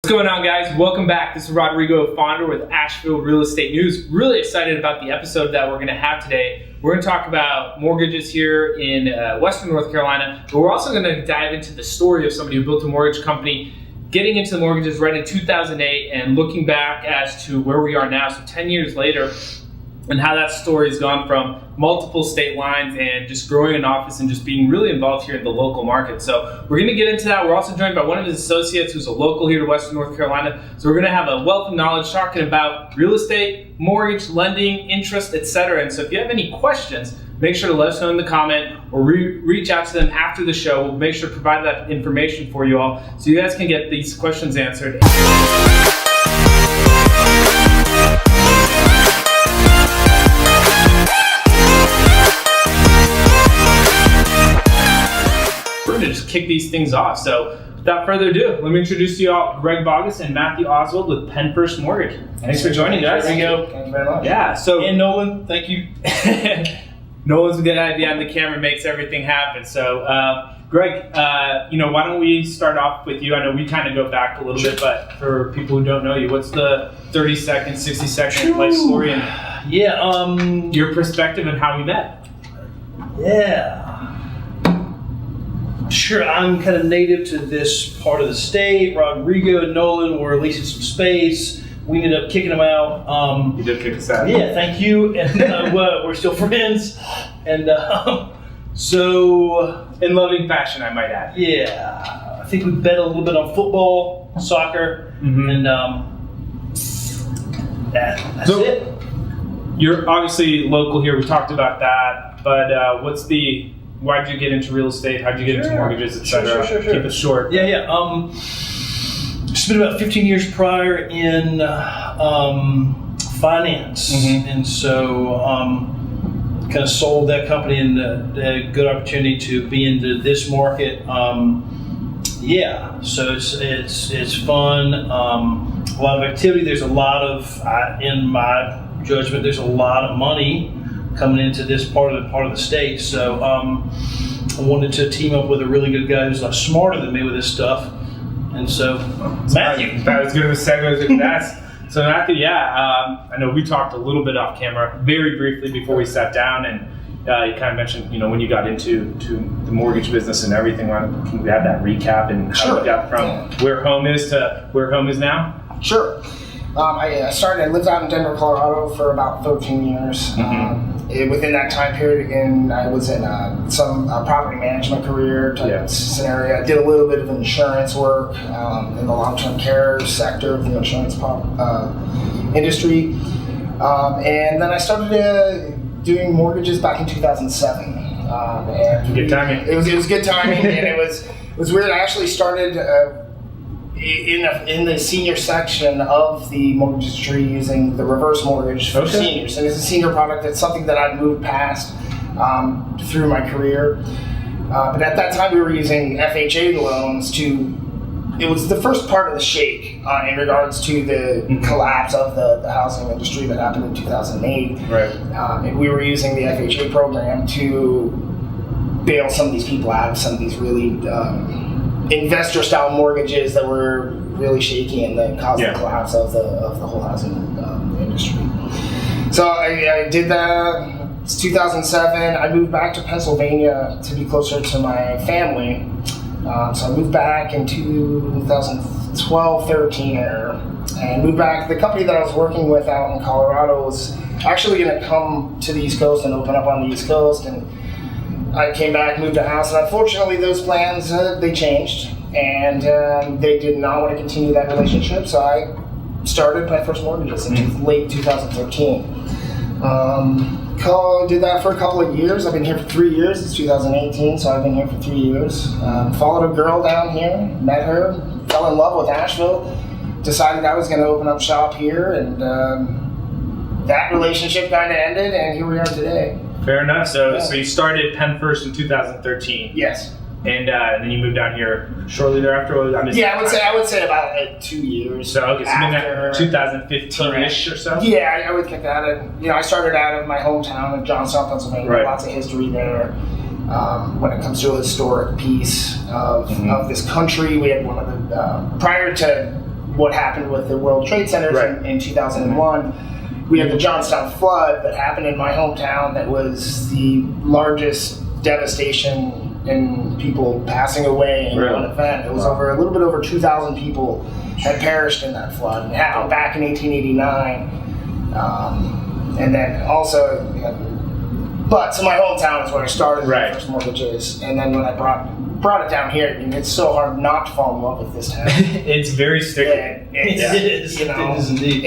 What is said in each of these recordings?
What's going on, guys? Welcome back. This is Rodrigo, founder with Asheville Real Estate News. Really excited about the episode that we're going to have today. We're going to talk about mortgages here in Western North Carolina, but we're also going to dive into the story of somebody who built a mortgage company, getting into the mortgages right in 2008 and looking back as to where we are now, so 10 years later, and how that story has gone from multiple state lines and just growing an office and just being really involved here in the local market. So we're going to get into that. We're also joined by one of his associates who's a local here to Western North Carolina. So we're going to have a wealth of knowledge talking about real estate, mortgage, lending, interest, etc. And so if you have any questions, make sure to let us know in the comment or reach out to them after the show. We'll make sure to provide that information for you all so you guys can get these questions answered. To just kick these things off. So without further ado, let me introduce to you all Greg Bauguess and Matthew Oswald with PennFirst Mortgage. Thanks for joining, guys. Thank you very much. Yeah. So and Nolan, thank you. Nolan's a good idea on the camera, makes everything happen. So Greg, why don't we start off with you? I know we kind of go back a little bit, but for people who don't know you, what's the 30-second, 60-second life story and your perspective and how we met? Yeah. Sure, I'm kind of native to this part of the state. Rodrigo and Nolan were leasing some space. We ended up kicking them out. You did kick us out. Yeah, thank you. And we're still friends. And so... in loving fashion, I might add. Yeah. I think we bet a little bit on football, soccer, and that's it. You're obviously local here. We talked about that. But why did you get into real estate? How did you get into mortgages, etc.? Sure. Keep it short. Yeah. Spent about 15 years prior in finance, and so kind of sold that company and had a good opportunity to be into this market. So it's fun. A lot of activity. There's a lot of, in my judgment, there's a lot of money coming into this part of the state. So I wanted to team up with a really good guy who's a lot smarter than me with this stuff. And so Matthew. That was good of a segue as So Matthew, I know we talked a little bit off camera, very briefly before we sat down, and you kind of mentioned, when you got into the mortgage business and everything. Can we have that recap and how you got from where home is to where home is now? Sure. I lived out in Denver, Colorado for about 13 years. Within that time period, again, I was in some property management career type scenario. I did a little bit of insurance work in the long-term care sector of the insurance industry. And then I started doing mortgages back in 2007. Good timing. It was good timing, and it was weird. I actually started in the senior section of the mortgage industry using the reverse mortgage for seniors. And it's a senior product. It's something that I'd moved past through my career. But at that time we were using FHA loans it was the first part of the shake in regards to the collapse of the housing industry that happened in 2008. Right. And we were using the FHA program to bail some of these people out of some of these really investor-style mortgages that were really shaky and that caused the collapse of the whole housing industry. So I did that. It's 2007. I moved back to Pennsylvania to be closer to my family. So I moved back in 2012, 13 and moved back. The company that I was working with out in Colorado was actually going to come to the East Coast and open up on the East Coast, and I came back, moved a house, and unfortunately those plans, they changed, and they did not want to continue that relationship, so I started PennFirst Mortgages in late 2013. Did that for a couple of years. I've been here for 3 years. It's 2018, so I've been here for 3 years. Followed a girl down here, met her, fell in love with Asheville, decided I was going to open up shop here, and that relationship kind of ended, and here we are today. Fair enough. So you started PennFirst in 2013. Yes. And then you moved down here shortly thereafter? I would say about 2 years. So okay, so after 2015-ish or so? Yeah, I would kick that. I started out of my hometown of Johnstown, Pennsylvania. Right. Lots of history there. When it comes to a historic piece of this country, we had one of the prior to what happened with the World Trade Centers in 2001. We had the Johnstown flood that happened in my hometown that was the largest devastation and people passing away in one event. It was a little bit over 2,000 people had perished in that flood. It happened back in 1889. And then also, so my hometown is where I started PennFirst Mortgages. And then when I brought it down here, it's so hard not to fall in love with this town. It's very sticky. It is indeed.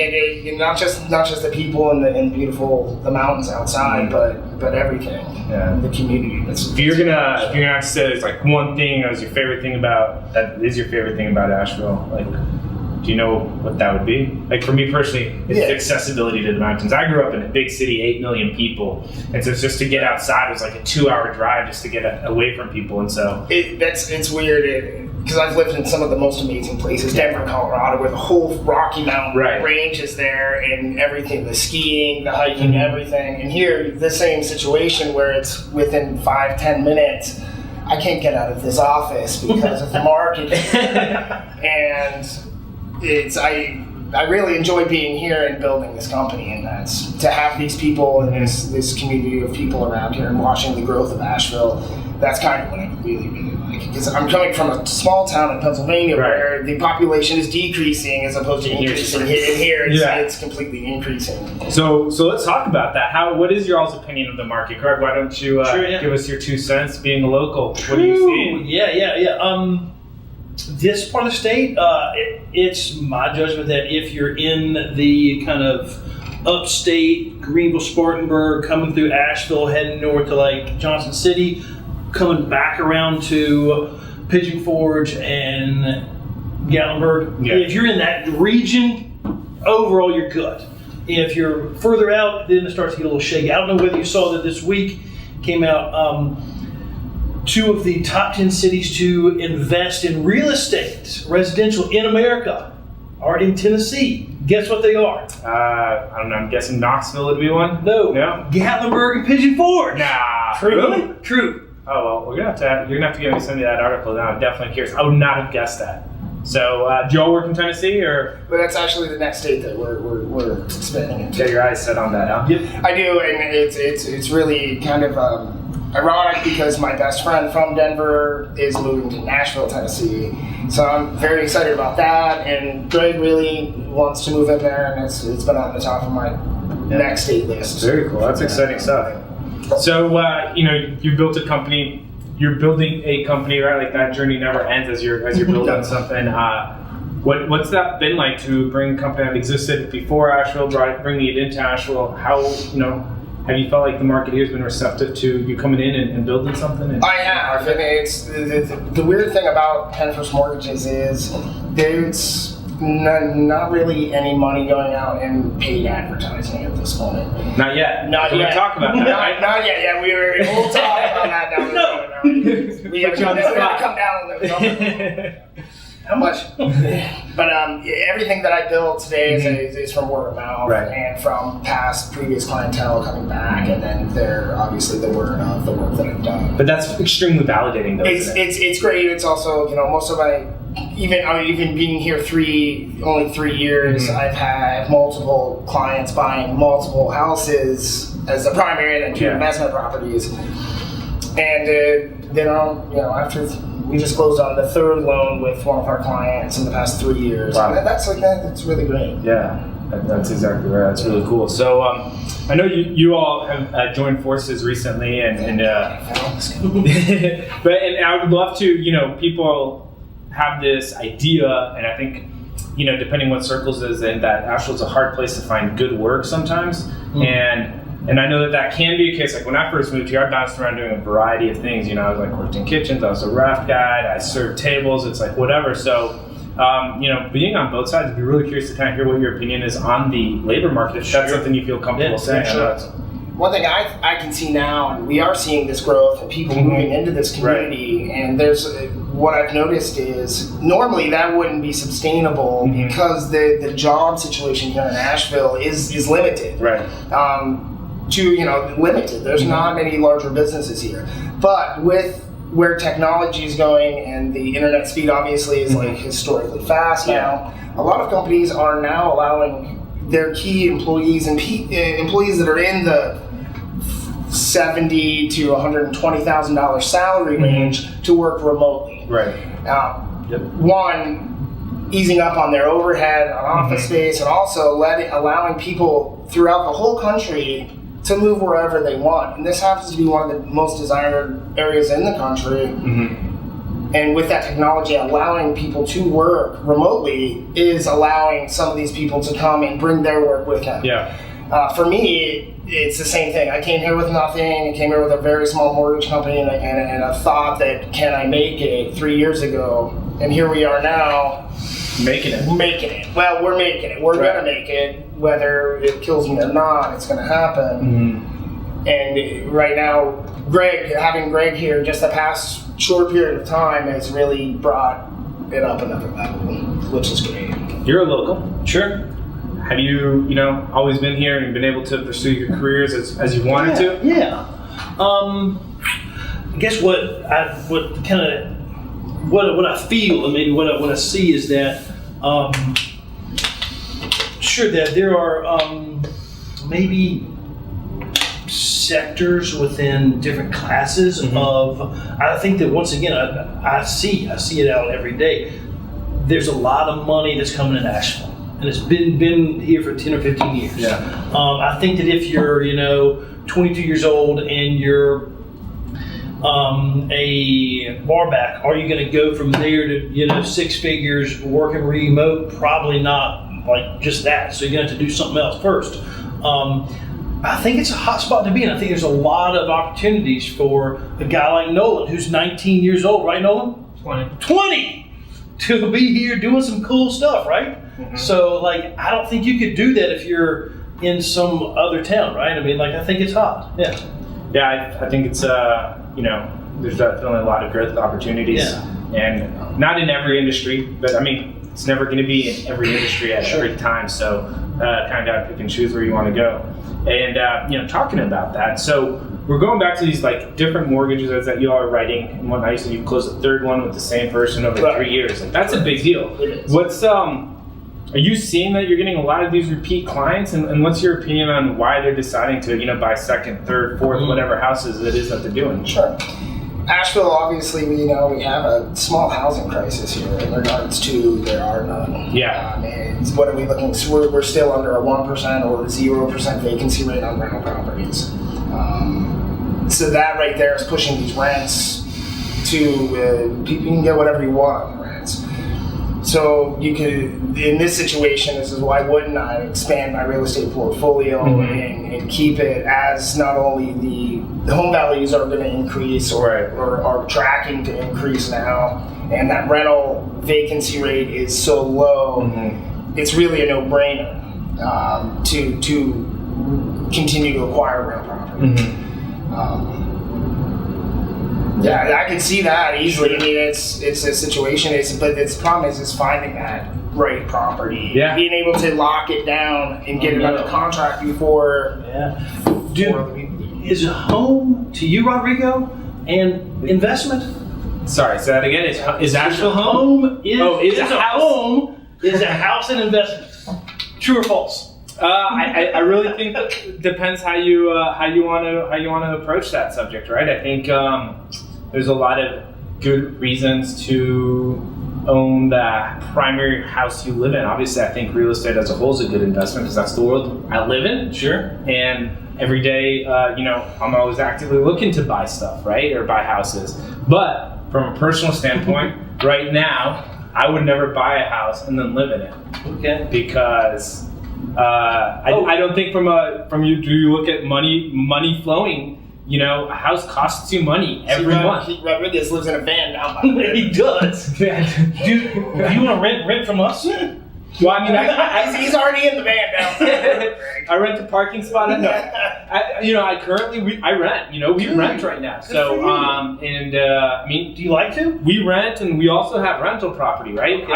And not just the people and the beautiful mountains outside, but everything. Yeah. The community. If you're gonna have to say there's like one thing that is your favorite thing about Asheville, like, do you know what that would be? Like for me personally, it's accessibility to the mountains. I grew up in a big city, 8 million people, and so just to get outside was like a 2-hour drive just to get away from people. And so it's weird because I've lived in some of the most amazing places, Denver, Colorado, where the whole Rocky Mountain range is there and everything, the skiing, the hiking, everything. And here, the same situation where it's within 5-10 minutes. I can't get out of this office because of the market, and I really enjoy being here and building this company, and that's to have these people and this community of people around here and watching the growth of Asheville. That's kind of what I really, really like, because I'm coming from a small town in Pennsylvania where the population is decreasing as opposed to increasing. Here it's completely increasing. So let's talk about that. What is your all's opinion of the market? Greg, why don't you give us your 2 cents, being a local? What do you see? Yeah. This part of the state, it's my judgment that if you're in the kind of upstate, Greenville, Spartanburg, coming through Asheville, heading north to like Johnson City, coming back around to Pigeon Forge and Gatlinburg, if you're in that region, overall you're good. If you're further out, then it starts to get a little shaky. I don't know whether you saw that this week came out. 2 of the top 10 cities to invest in real estate, residential in America, are in Tennessee. Guess what they are? I don't know. I'm guessing Knoxville would be one. No. Gatlinburg and Pigeon Forge. Nah. True. Really? True. Oh well, you're gonna have to give me some of that article now. I'm definitely curious. I would not have guessed that. So, do y'all work in Tennessee, or? But that's actually the next state that we're expanding into. Get your eyes set on that, huh? Yep. I do, and it's really kind of ironic because my best friend from Denver is moving to Nashville, Tennessee. So I'm very excited about that, and Greg really wants to move in there, and it's been on the top of my next state list. Very cool. That's exciting stuff. So, you built a company. You're building a company, right? Like that journey never ends as you're building something. What's that been like to bring a company that existed before Asheville, bringing it into Asheville? How, have you felt like the market here has been receptive to you coming in and building something? I have. I mean, it's the weird thing about PennFirst Mortgages is there's not really any money going out in paid advertising at this point. Not yet. Not yet. We'll talk about that. Not yet. Yeah, we'll talk about that down the road. We have to come down on those numbers. How much? But everything that I built today is from word of mouth and from previous clientele coming back, and then they're obviously the word of the work that I've done. But that's extremely validating, though. It's great. It's also most of my even being here only 3 years, I've had multiple clients buying multiple houses as the primary and then 2 investment properties, and then after. We just closed on the 3rd loan with one of our clients in the past 3 years. Wow. And that's really great. Yeah, that's exactly right. That's really cool. So I know you all have joined forces recently, and I would love to. People have this idea, and I think depending what circles is in, that Asheville's a hard place to find good work sometimes, And I know that can be a case. Like when I first moved here, I bounced around doing a variety of things. I was like worked in kitchens, I was a raft guide, I served tables. It's like whatever. So, being on both sides, I'd be really curious to kind of hear what your opinion is on the labor market. If that's something you feel comfortable saying. Sure. One thing I can see now, and we are seeing this growth and people moving into this community. And there's what I've noticed is normally that wouldn't be sustainable because the job situation here in Asheville is limited. Right. Limited. There's not many larger businesses here. But with where technology is going and the internet speed obviously is like historically fast now. A lot of companies are now allowing their key employees and employees that are in the $70,000 to $120,000 salary range to work remotely. Right. One, easing up on their overhead on office space, and also allowing people throughout the whole country to move wherever they want. And this happens to be one of the most desired areas in the country. And with that technology, allowing people to work remotely is allowing some of these people to come and bring their work with them. For me, it's the same thing. I came here with nothing. I came here with a very small mortgage company and a thought that, can I make it 3 years ago? And here we are now. Making it. Well, we're making it. We're going to make it. Whether it kills me or not, it's going to happen. And right now, having Greg here just the past short period of time has really brought it up another level, which is great. You're a local. Sure. Have you, always been here and been able to pursue your careers as you wanted to? Yeah. I guess what I feel and maybe what I see is that that there are maybe sectors within different classes of. I think that once again I see it out every day. There's a lot of money that's coming in Asheville. And it's been here for 10 or 15 years. I think that if you're 22 years old and you're a bar back, are you going to go from there to 6 figures working remote? Probably not, like just that. So you're going to have to do something else first. I think it's a hot spot to be in. I think there's a lot of opportunities for a guy like Nolan, who's 19 years old, right, Nolan? 20 to be here doing some cool stuff, right? So, I don't think you could do that if you're in some other town, right? I mean, I think it's hot. Yeah, I think it's, there's definitely a lot of growth opportunities. And not in every industry, but it's never going to be in every industry at every time. So, kind of got to pick and choose where you want to go. And, talking about that, so we're going back to these different mortgages that you all are writing and whatnot. You said you closed a third one with the same person over 3 years. That's a big deal. What's are you seeing that you're getting a lot of these repeat clients, and what's your opinion on why they're deciding to buy second, third, fourth, whatever houses it is that they're doing? Sure. Asheville, obviously, we have a small housing crisis here in regards to there are none. What are we looking? We're still under a 1% or 0% vacancy rate on rental properties. So that right there is pushing these rents to people can get whatever you want on the rents. So you could, in this situation, this is why wouldn't I expand my real estate portfolio and keep it as not only the home values are going to increase or are tracking to increase now, and that rental vacancy rate is so low, it's really a no-brainer to continue to acquire rental property. I can see that easily. It's a situation. But the problem is finding that right property. Being able to lock it down and get it under contract before. Is a home to you, Rodrigo, an investment? Sorry, say that again. Is Asheville home? Is a house an investment? True or false? I really think that depends how you want to approach that subject, right? I think there's a lot of good reasons to own the primary house you live in. Obviously, I think real estate as a whole is a good investment because that's the world I live in. Sure. And every day, I'm always actively looking to buy stuff, right, or buy houses. But from a personal standpoint, right now, I would never buy a house and then live in it. Okay. Because I don't think from you, do you look at money flowing? A house costs you money every month. Rodriguez lives in a van now, by the way. He does. Do you want to rent from us? Well, I mean, he's already in the van now. I rent a parking spot. I rent. We rent right now. So, do you like to? We rent, and we also have rental property, right? Okay.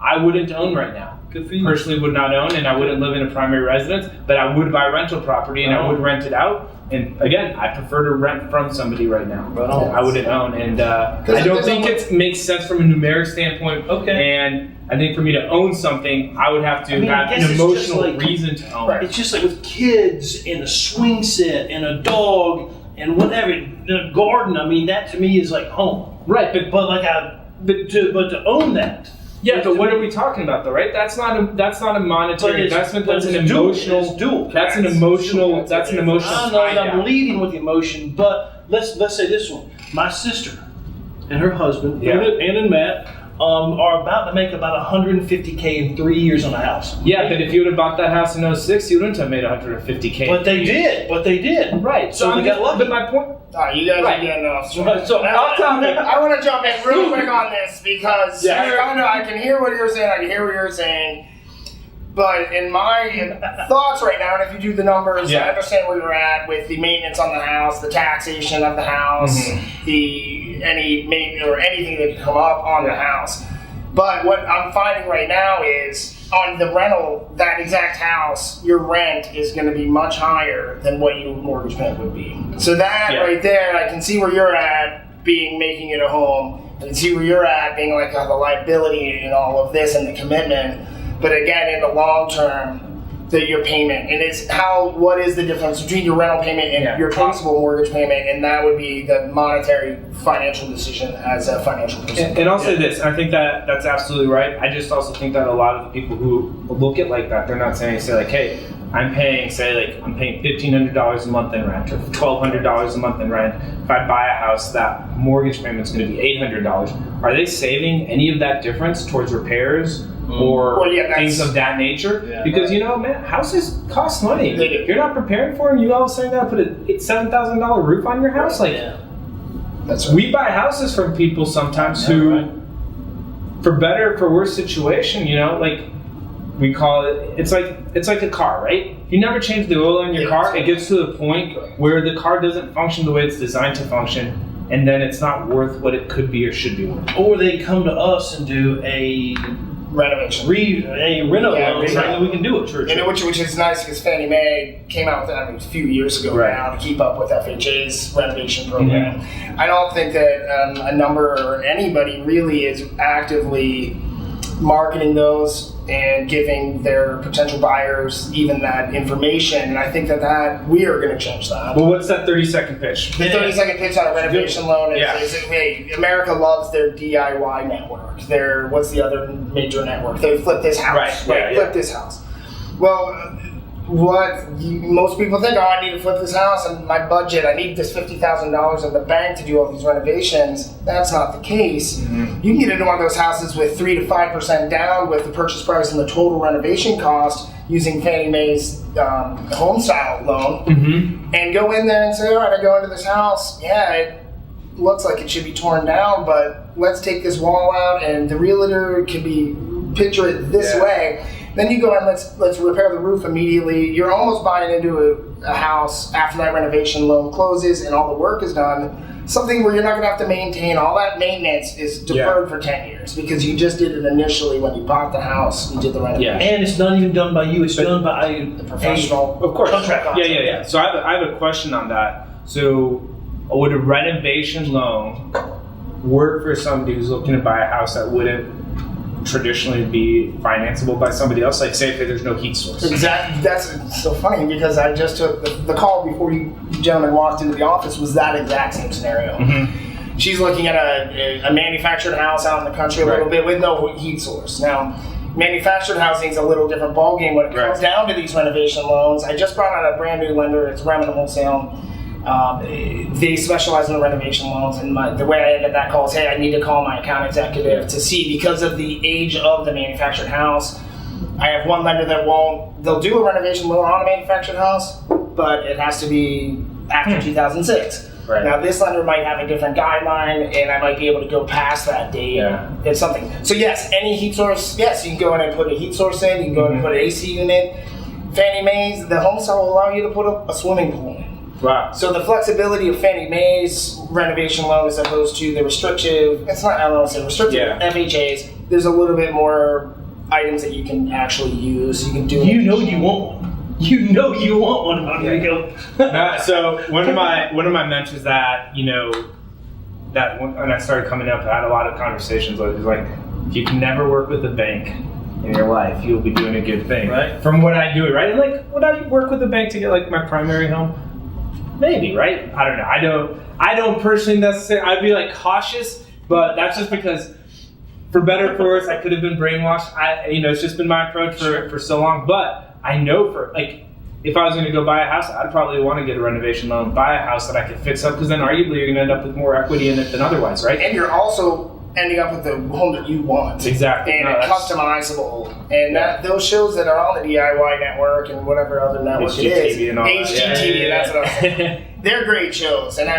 I wouldn't own right now. Good for you. personally would not own, and I wouldn't live in a primary residence, but I would buy rental property and I would rent it out. And again, I prefer to rent from somebody right now. I wouldn't own, and I don't think it makes sense from a numeric standpoint. Okay. And I think for me to own something, I would have to have an emotional reason to own it. It's just like with kids and a swing set and a dog and whatever, in a garden. I mean, that to me is like home. Right, But to own that. Yeah, but what are we talking about, though? Right? That's not a monetary investment. That's an emotional. Dual. That's an emotional. That's an emotional. I know I'm leading with emotion, but let's say this one. My sister and her husband, Ann and Matt, are about to make about $150K in 3 years on a house. Yeah, but if you would have bought that house in 06, you wouldn't have made $150K. But they did. Right. So they got lucky. But my point. You guys are getting off. So I want to jump in real quick on this because I can hear what you're saying. But in my thoughts right now, and if you do the numbers, I understand where you're at with the maintenance on the house, the taxation of the house, any maintenance or anything that can come up on the house. But what I'm finding right now is on the rental, that exact house, your rent is going to be much higher than what your mortgage payment would be. So that right there, I can see where you're at making it a home. I can see where you're at being like the liability and all of this and the commitment. But again, in the long term, your payment, and what is the difference between your rental payment and your principal mortgage payment, and that would be the monetary financial decision as a financial person. And I'll say this, and I think that's absolutely right. I just also think that a lot of the people who look at like that, they're not saying, hey, I'm paying $1,500 a month in rent or $1,200 a month in rent. If I buy a house, that mortgage payment's going to be $800. Are they saving any of that difference towards repairs or things of that nature? Yeah, because houses cost money. If you're not prepared for them, you all of a sudden got to put a $7,000 roof on your house. That's right. We buy houses from people sometimes who, for better or for worse situation, we call it. It's like a car, right? You never change the oil in your car. It gets to the point where the car doesn't function the way it's designed to function, and then it's not worth what it could be or should be worth. Or they come to us and do a renovation. Reno loan, we can do it. And which is nice because Fannie Mae came out with that a few years ago now to keep up with FHA's renovation program. I don't think that a number or anybody really is actively marketing those and giving their potential buyers even that information, and I think that we are going to change that. Well, what's that 30-second pitch? The 30-second pitch on a renovation loan is hey, America loves their DIY network. What's the other major network? They flip this house. Flip this house. Well, most people think, I need to flip this house and my budget, I need this $50,000 in the bank to do all these renovations. That's not the case. You can get into one of those houses with 3 to 5% down with the purchase price and the total renovation cost using Fannie Mae's home style loan and go in there and say, all right, I go into this house, it looks like it should be torn down, but let's take this wall out and the realtor can picture it this way. Then you go and let's repair the roof immediately. You're almost buying into a house after that renovation loan closes and all the work is done. Something where you're not going to have to maintain. All that maintenance is deferred for 10 years because you just did it initially when you bought the house. You did the renovation. And it's not even done by you. It's done by the professional. Of course. Contract. Yeah. So I have a question on that. So would a renovation loan work for somebody who's looking to buy a house that wouldn't traditionally be financeable by somebody else? Like, say if there's no heat source. Exactly. That's so funny because I just took the call before you gentlemen walked into the office was that exact same scenario. She's looking at a manufactured house out in the country a little bit with no heat source. Now, manufactured housing is a little different ballgame when it comes down to these renovation loans. I just brought out a brand new lender. It's Remington Wholesale. They specialize in the renovation loans, and the way I ended that call is, hey, I need to call my account executive to see, because of the age of the manufactured house, I have one lender that they'll do a renovation loan on a manufactured house, but it has to be after 2006. Now this lender might have a different guideline, and I might be able to go past that date. It's something. So yes, any heat source, you can go in and put a heat source in, you can go in and put an AC unit. Fannie Mae's, the home sale will allow you to put a swimming pool in. Wow. So the flexibility of Fannie Mae's renovation loan as opposed to the restrictive, I don't want to say restrictive, FHA's, there's a little bit more items that you can actually use. You can do. You know you want one. You know you want one, Rodrigo. So one of my mentors that that when I started coming up, I had a lot of conversations with. It was like, if you can never work with a bank in your life, you'll be doing a good thing. Right. From what I do, right? And like, would I work with a bank to get like my primary home? Maybe, right? I don't know. I don't personally necessarily. I'd be like cautious, but that's just because, for better or for worse, I could have been brainwashed. It's just been my approach for so long. But I know if I was going to go buy a house, I'd probably want to get a renovation loan, buy a house that I could fix up, because then arguably you're going to end up with more equity in it than otherwise, right? And you're also ending up with the home that you want. Exactly. And it's customizable. And those shows that are on the DIY network and whatever other network it is, HGTV, that's what I'm saying. They're great shows. And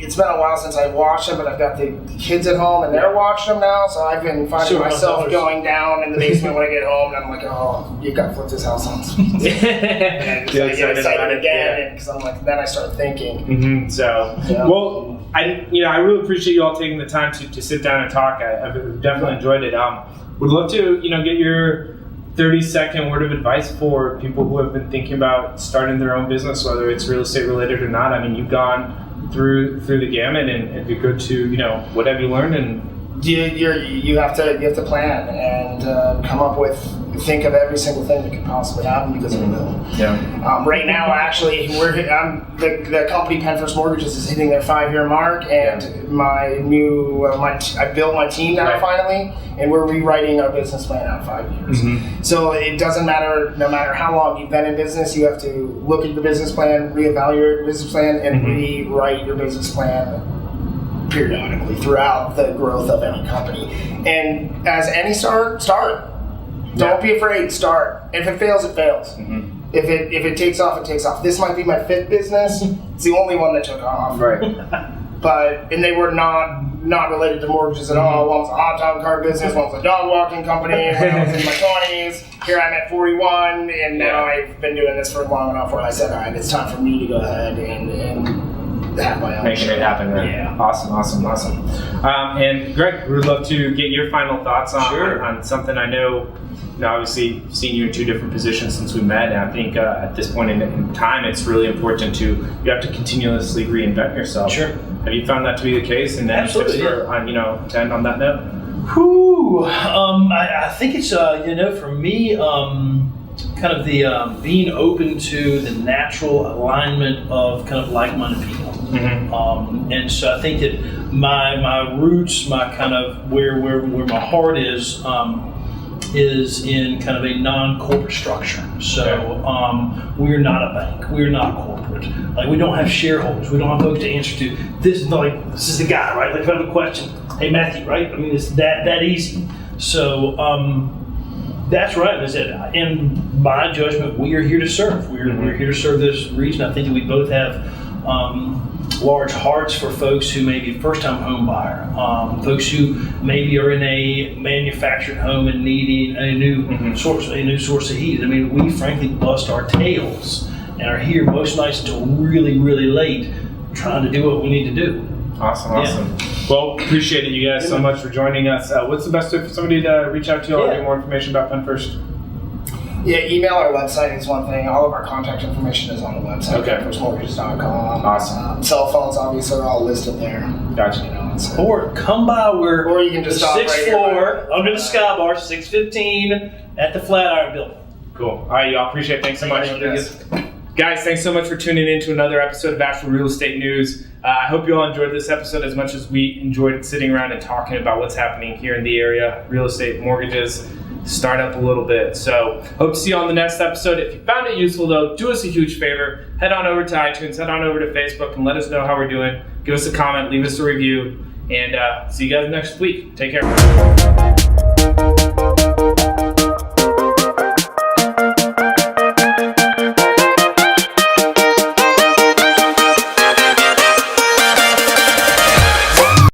it's been a while since I've watched them, but I've got the kids at home and they're watching them now, so I've been finding myself going down in the basement when I get home, and I'm like, oh, you got to flip this house on. And I get excited again, because I'm like, then I start thinking. Mm-hmm. So, well, I really appreciate you all taking the time to sit down and talk. I've definitely enjoyed it. Would love to, get your 30-second word of advice for people who have been thinking about starting their own business, whether it's real estate related or not. I mean, you've gone through the gamut, and it'd be good to, what have you learned? And you have to plan and come up with, think of every single thing that could possibly happen, because it will. Yeah. Right now, actually, the company PennFirst Mortgages is hitting their 5-year mark, and I built my team now finally, and we're rewriting our business plan out 5 years. Mm-hmm. So it doesn't matter, no matter how long you've been in business, you have to look at your business plan, reevaluate your business plan, and rewrite your business plan periodically throughout the growth of any company. And as any start. Don't be afraid, start. If it fails, it fails. Mm-hmm. If it takes off, it takes off. This might be my 5th business. It's the only one that took off. Right. And they were not related to mortgages at all. One was a hot dog cart business, one was a dog walking company. When I was in my 20s, here I'm at 41, and now I've been doing this for long enough where I said, all right, it's time for me to go ahead and have my own. Making it happen, right? Yeah. Awesome. And Greg, we would love to get your final thoughts on something. I know, obviously, seeing you in 2 different positions since we met, and I think at this point in time, it's really important you have to continuously reinvent yourself. Sure. Have you found that to be the case? And then absolutely, tips to end on that note? I think it's, for me, kind of the being open to the natural alignment of kind of like-minded people. Mm-hmm. And so I think that my roots, my kind of where my heart is in kind of a non-corporate structure. So we're not a bank. We're not corporate. Like, we don't have shareholders. We don't have folks to answer to. This is the guy, right? Like, if I have a question, hey Matthew, right? I mean, it's that easy. So that's right. As I said, in my judgment, we are here to serve. We're here to serve this region. I think that we both have large hearts for folks who may be first-time home buyer, folks who maybe are in a manufactured home and needing a new source of heat. I mean, we frankly bust our tails and are here most nights until really, really late, trying to do what we need to do. Awesome. Well, appreciate it, you guys, so much for joining us. What's the best way for somebody to reach out to you all and get more information about PennFirst? Yeah, email our website is one thing. All of our contact information is on the website, PennFirstMortgages.com. Awesome. Cell phones, obviously, are all listed there. Gotcha. Or come by. Or you can just stop 6th floor, under the Sky Bar, 615 at the Flatiron Building. Cool. All right, y'all. Appreciate it. Thanks so much. Guys, thanks so much for tuning in to another episode of Asheville Real Estate News. I hope you all enjoyed this episode as much as we enjoyed sitting around and talking about what's happening here in the area, real estate, mortgages, start up a little bit. So hope to see you on the next episode. If you found it useful, though, do us a huge favor. Head on over to iTunes, head on over to Facebook, and let us know how we're doing. Give us a comment, leave us a review, and see you guys next week. Take care.